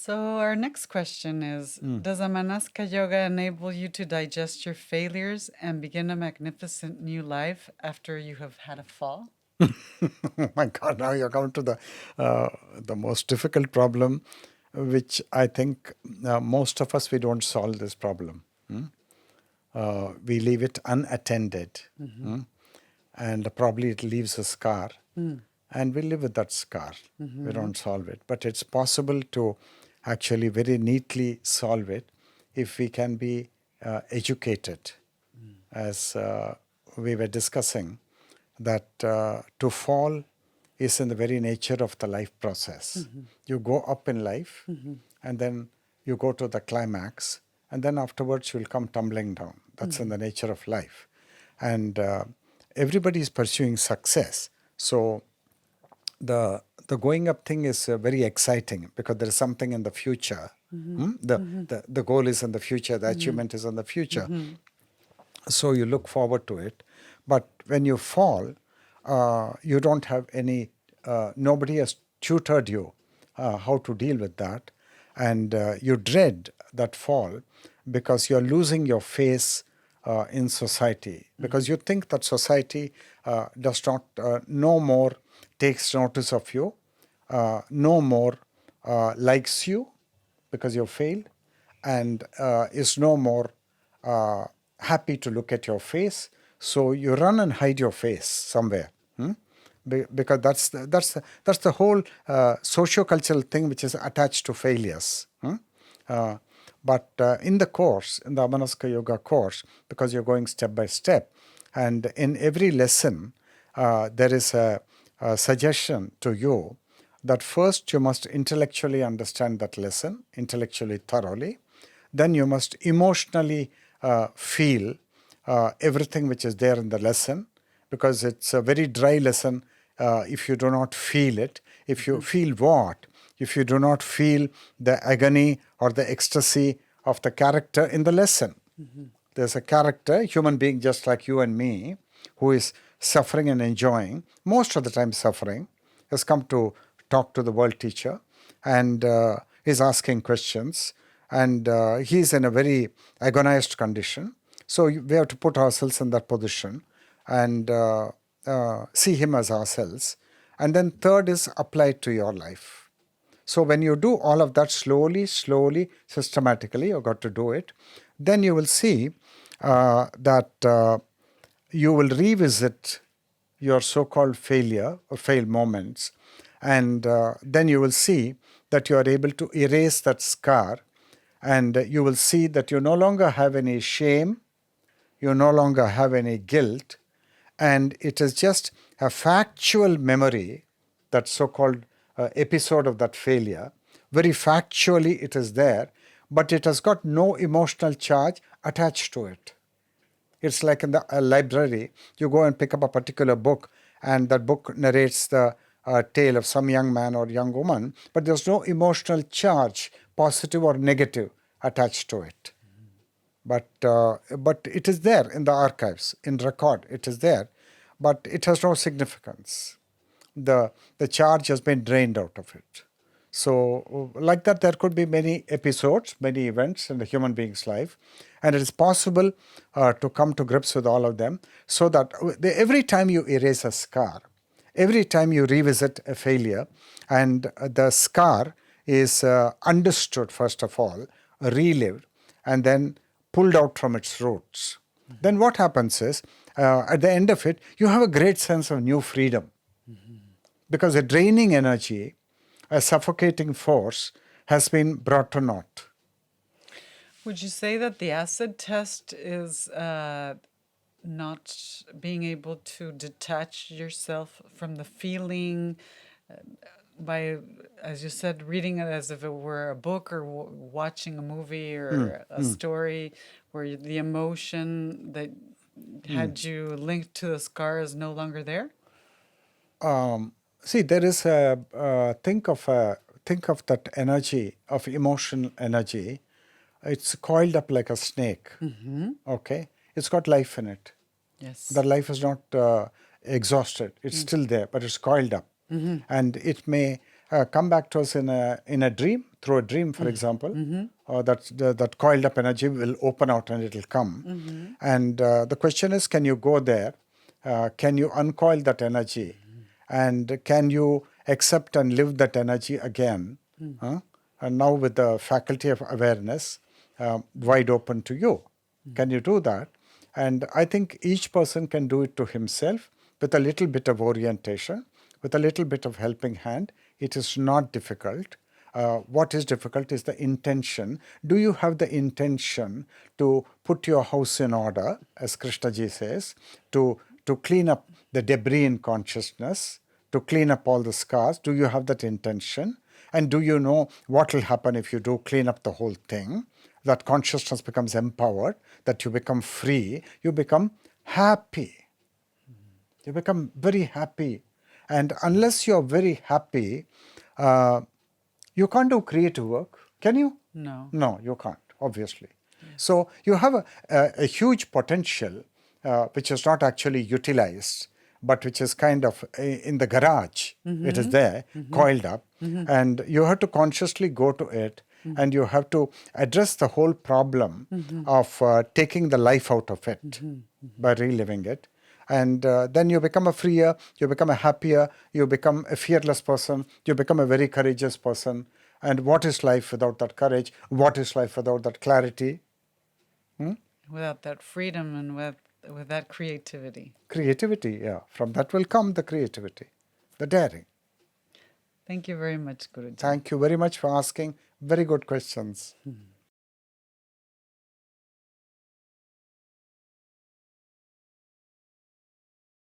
So our next question is, does Amanaska Yoga enable you to digest your failures and begin a magnificent new life after you have had a fall? Oh my God! Now you're coming to the most difficult problem, which I think most of us we don't solve this problem. We leave it unattended, and probably it leaves a scar, and we live with that scar. We don't solve it, but it's possible to actually very neatly solve it if we can be educated, as we were discussing, that to fall is in the very nature of the life process. You go up in life, and then you go to the climax, and then afterwards you'll come tumbling down. That's in the nature of life. And everybody is pursuing success. So the going up thing is very exciting because there is something in the future. The goal is in the future, the achievement is in the future. So you look forward to it. But when you fall, you don't have any, nobody has tutored you how to deal with that. And you dread that fall because you're losing your face in society. Because you think that society does not, no more takes notice of you, no more likes you because you failed, and is no more happy to look at your face. So you run and hide your face somewhere, because that's the whole socio-cultural thing which is attached to failures. But in the course, in the Amanaska Yoga course, because you're going step by step, and in every lesson there is a suggestion to you that first you must intellectually understand that lesson, intellectually thoroughly. Then you must emotionally feel everything which is there in the lesson, because it's a very dry lesson if you do not feel it. If you feel what? If you do not feel the agony or the ecstasy of the character in the lesson. There's a character, human being just like you and me, who is suffering and enjoying, most of the time suffering, has come to talk to the world teacher and is asking questions, and he's in a very agonized condition. So we have to put ourselves in that position and see him as ourselves. And then third is applied to your life. So when you do all of that slowly, systematically, you've got to do it, then you will see that you will revisit your so-called failure or failed moments, and then you will see that you are able to erase that scar, and you will see that you no longer have any shame, you no longer have any guilt, and it is just a factual memory, that so-called episode of that failure. Very factually it is there, but it has got no emotional charge attached to it. It's like in the library, you go and pick up a particular book, and that book narrates the tale of some young man or young woman, but there's no emotional charge, positive or negative, attached to it. But it is there in the archives, in record, it is there, but it has no significance. The charge has been drained out of it. So like that, there could be many episodes, many events in the human being's life, and it is possible to come to grips with all of them, so that every time you erase a scar, every time you revisit a failure, and the scar is understood first of all, relived, and then pulled out from its roots, then what happens is, at the end of it, you have a great sense of new freedom. Because a draining energy, a suffocating force, has been brought to naught. Would you say that the acid test is not being able to detach yourself from the feeling by, as you said, reading it as if it were a book, or watching a movie or a story, where the emotion that had you linked to the scar is no longer there? See, there is think of that energy, of emotional energy. It's coiled up like a snake. Okay, it's got life in it. Yes. The life is not exhausted. It's still there, but it's coiled up, and it may come back to us in a dream. through a dream, for example, that coiled up energy will open out and it will come. And the question is, can you go there? Can you uncoil that energy? And can you accept and live that energy again? And now with the faculty of awareness wide open to you. Can you do that? And I think each person can do it to himself with a little bit of orientation, with a little bit of helping hand. It is not difficult. What is difficult is the intention. Do you have the intention to put your house in order, as Krishnaji says, to clean up the debris in consciousness, to clean up all the scars? Do you have that intention? And do you know what will happen if you do clean up the whole thing? That consciousness becomes empowered, that you become free, you become happy. You become very happy. And unless you're very happy, you can't do creative work, can you? No. No, you can't, obviously. So you have a huge potential which is not actually utilized, but which is kind of in the garage. It is there, coiled up, and you have to consciously go to it, and you have to address the whole problem of taking the life out of it by reliving it. And then you become a freer, you become a happier, you become a fearless person, you become a very courageous person. And what is life without that courage? What is life without that clarity? Without that freedom and with that creativity. Creativity, yeah. From that will come the creativity, the daring. Thank you very much, Guruji. Thank you very much for asking very good questions.